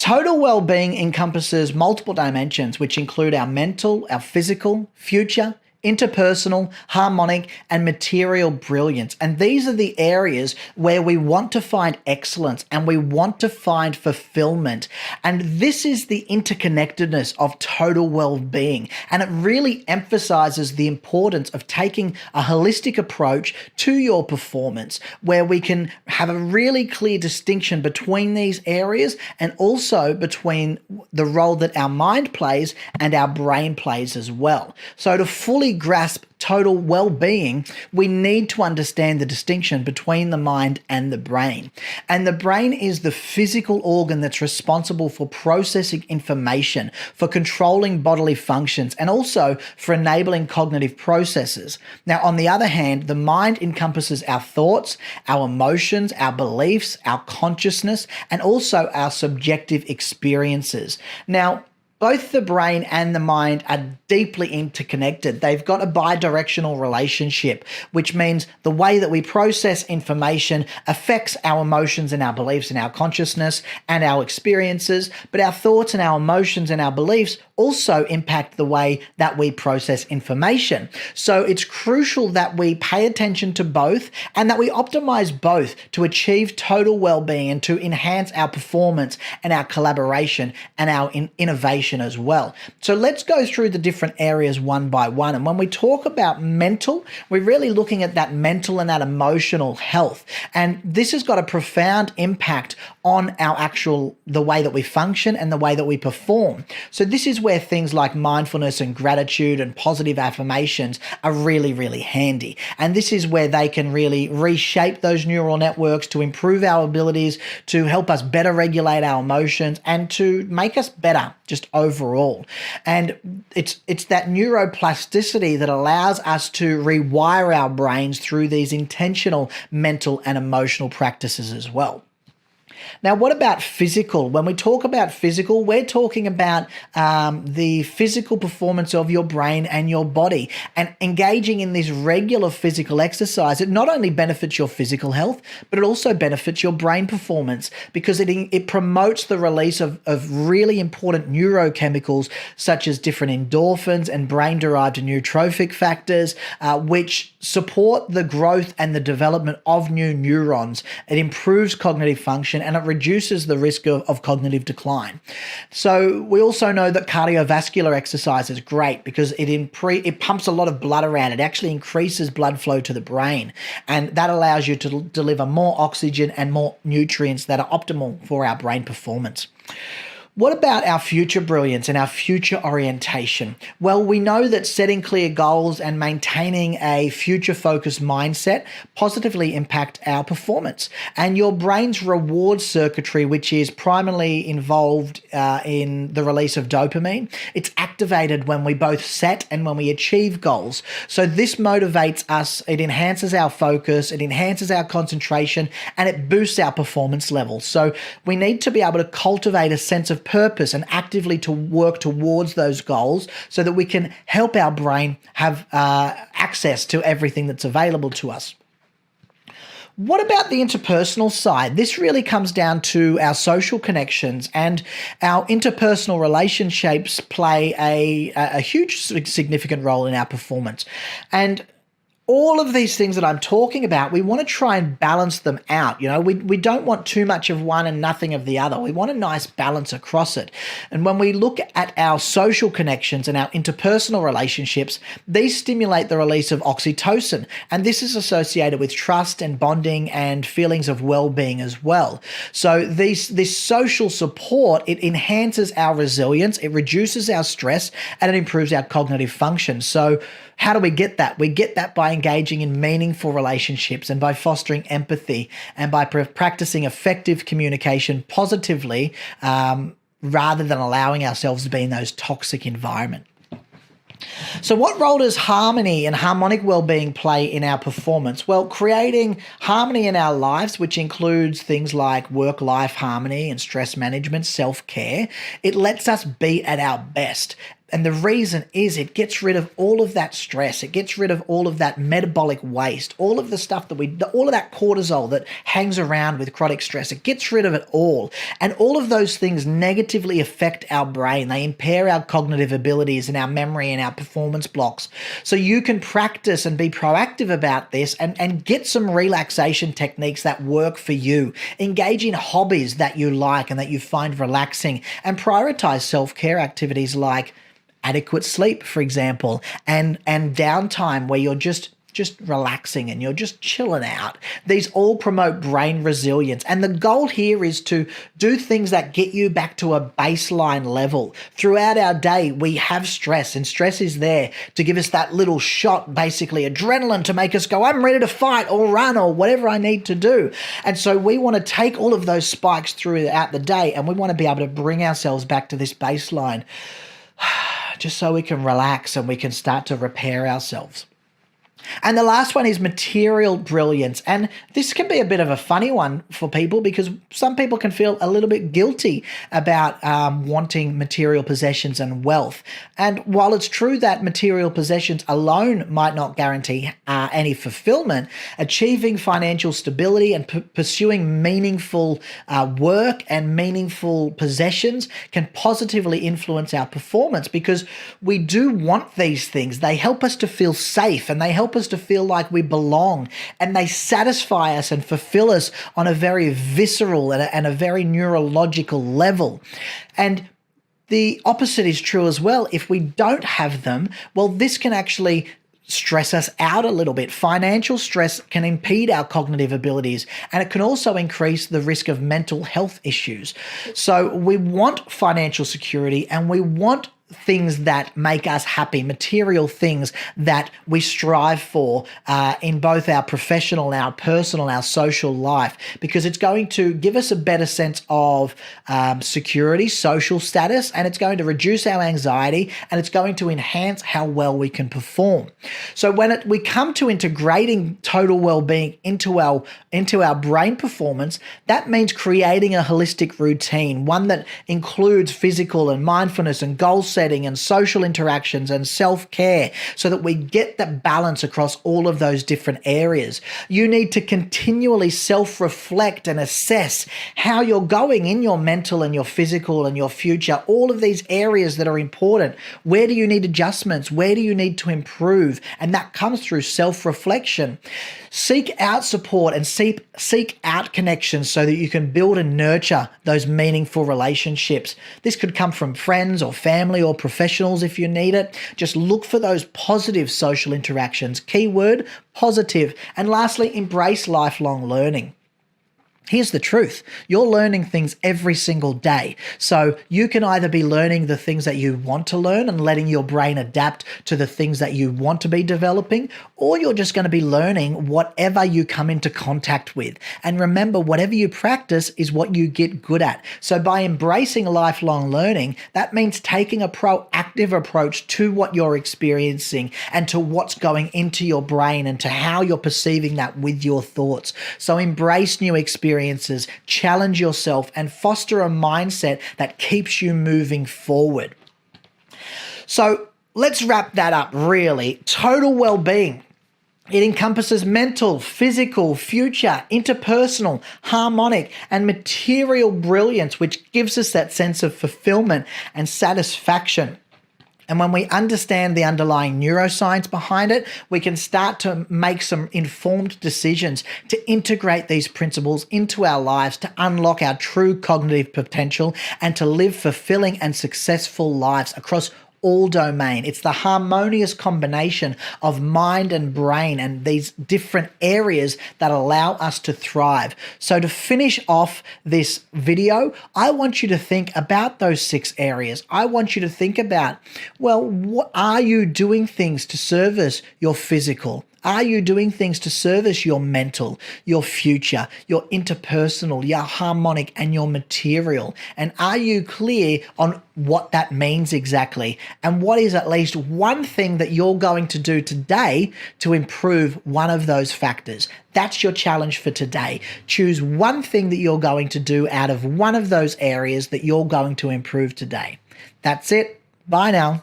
Total well-being encompasses multiple dimensions, which include our mental, our physical, future, interpersonal, harmonic, and material brilliance. And these are the areas where we want to find excellence and we want to find fulfillment. And this is the interconnectedness of total well-being. And it really emphasizes the importance of taking a holistic approach to your performance, where we can have a really clear distinction between these areas and also between the role that our mind plays and our brain plays as well. So to fully grasp total well-being, we need to understand the distinction between the mind and the brain. And the brain is the physical organ that's responsible for processing information, for controlling bodily functions, and also for enabling cognitive processes. Now, on the other hand, the mind encompasses our thoughts, our emotions, our beliefs, our consciousness, and also our subjective experiences. Now, both the brain and the mind are deeply interconnected. They've got a bidirectional relationship, which means the way that we process information affects our emotions and our beliefs and our consciousness and our experiences, but our thoughts and our emotions and our beliefs also impact the way that we process information. So it's crucial that we pay attention to both and that we optimize both to achieve total well-being and to enhance our performance and our collaboration and our innovation as well. So let's go through the different areas one by one. And when we talk about mental, we're really looking at that mental and that emotional health. And this has got a profound impact on the way that we function and the way that we perform. So this is where things like mindfulness and gratitude and positive affirmations are really, really handy. And this is where they can really reshape those neural networks to improve our abilities, to help us better regulate our emotions, and to make us better just overall. And it's that neuroplasticity that allows us to rewire our brains through these intentional mental and emotional practices as well. Now, what about physical? When we talk about physical, we're talking about the physical performance of your brain and your body. And engaging in this regular physical exercise, it not only benefits your physical health, but it also benefits your brain performance, because it promotes the release of really important neurochemicals such as different endorphins and brain-derived neurotrophic factors, which support the growth and the development of new neurons. It improves cognitive function and it reduces the risk of cognitive decline. So we also know that cardiovascular exercise is great because it pumps a lot of blood around. It actually increases blood flow to the brain, and that allows you to deliver more oxygen and more nutrients that are optimal for our brain performance. What about our future brilliance and our future orientation? Well, we know that setting clear goals and maintaining a future-focused mindset positively impact our performance. And your brain's reward circuitry, which is primarily involved in the release of dopamine, it's activated when we both set and when we achieve goals. So this motivates us, it enhances our focus, it enhances our concentration, and it boosts our performance levels. So we need to be able to cultivate a sense of purpose and actively to work towards those goals so that we can help our brain have access to everything that's available to us. What about the interpersonal side? This really comes down to our social connections, and our interpersonal relationships play a huge significant role in our performance. And all of these things that I'm talking about, we want to try and balance them out. You know, we don't want too much of one and nothing of the other. We want a nice balance across it. And when we look at our social connections and our interpersonal relationships, these stimulate the release of oxytocin. And this is associated with trust and bonding and feelings of well-being as well. So this social support, it enhances our resilience, it reduces our stress, and it improves our cognitive function. So how do we get that? We get that by engaging in meaningful relationships and by fostering empathy and by practicing effective communication positively rather than allowing ourselves to be in those toxic environments. So what role does harmony and harmonic well-being play in our performance? Well, creating harmony in our lives, which includes things like work-life harmony and stress management, self-care, it lets us be at our best. And the reason is it gets rid of all of that stress. It gets rid of all of that metabolic waste, all of the stuff all of that cortisol that hangs around with chronic stress. It gets rid of it all. And all of those things negatively affect our brain. They impair our cognitive abilities and our memory and our performance blocks. So you can practice and be proactive about this and get some relaxation techniques that work for you. Engage in hobbies that you like and that you find relaxing, and prioritize self-care activities like adequate sleep, for example, and downtime where you're just relaxing and you're just chilling out. These all promote brain resilience. And the goal here is to do things that get you back to a baseline level. Throughout our day, we have stress, and stress is there to give us that little shot, basically adrenaline, to make us go, I'm ready to fight or run or whatever I need to do. And so we want to take all of those spikes throughout the day, and we want to be able to bring ourselves back to this baseline just so we can relax and we can start to repair ourselves. And the last one is material brilliance. And this can be a bit of a funny one for people because some people can feel a little bit guilty about wanting material possessions and wealth. And while it's true that material possessions alone might not guarantee any fulfillment, achieving financial stability and pursuing meaningful work and meaningful possessions can positively influence our performance, because we do want these things. They help us to feel safe, and they help us to feel like we belong, and they satisfy us and fulfill us on a very visceral and a very neurological level. And the opposite is true as well. If we don't have them, well, this can actually stress us out a little bit. Financial stress can impede our cognitive abilities, and it can also increase the risk of mental health issues. So we want financial security, and we want things that make us happy, material things that we strive for in both our professional, our personal, our social life, because it's going to give us a better sense of security, social status, and it's going to reduce our anxiety, and it's going to enhance how well we can perform. So when we come to integrating total well-being into our brain performance, that means creating a holistic routine, one that includes physical and mindfulness and goal setting and social interactions and self-care, so that we get that balance across all of those different areas. You need to continually self-reflect and assess how you're going in your mental and your physical and your future, all of these areas that are important. Where do you need adjustments? Where do you need to improve? And that comes through self-reflection. Seek out support and seek out connections so that you can build and nurture those meaningful relationships. This could come from friends or family or professionals if you need it. Just look for those positive social interactions. Keyword, positive. And lastly, embrace lifelong learning. Here's the truth. You're learning things every single day. So you can either be learning the things that you want to learn and letting your brain adapt to the things that you want to be developing, or you're just going to be learning whatever you come into contact with. And remember, whatever you practice is what you get good at. So by embracing lifelong learning, that means taking a proactive approach to what you're experiencing and to what's going into your brain and to how you're perceiving that with your thoughts. So embrace new experiences, challenge yourself, and foster a mindset that keeps you moving forward. So let's wrap that up really. Total well-being. It encompasses mental, physical, future, interpersonal, harmonic, and material brilliance, which gives us that sense of fulfillment and satisfaction. And when we understand the underlying neuroscience behind it, we can start to make some informed decisions to integrate these principles into our lives, to unlock our true cognitive potential, and to live fulfilling and successful lives across all domain. It's the harmonious combination of mind and brain and these different areas that allow us to thrive. So to finish off this video, I want you to think about those 6 areas. I want you to think about, well, what are you doing things to service your physical? Are you doing things to service your mental, your future, your interpersonal, your harmonic, and your material? And are you clear on what that means exactly? And what is at least one thing that you're going to do today to improve one of those factors? That's your challenge for today. Choose one thing that you're going to do out of one of those areas that you're going to improve today. That's it. Bye now.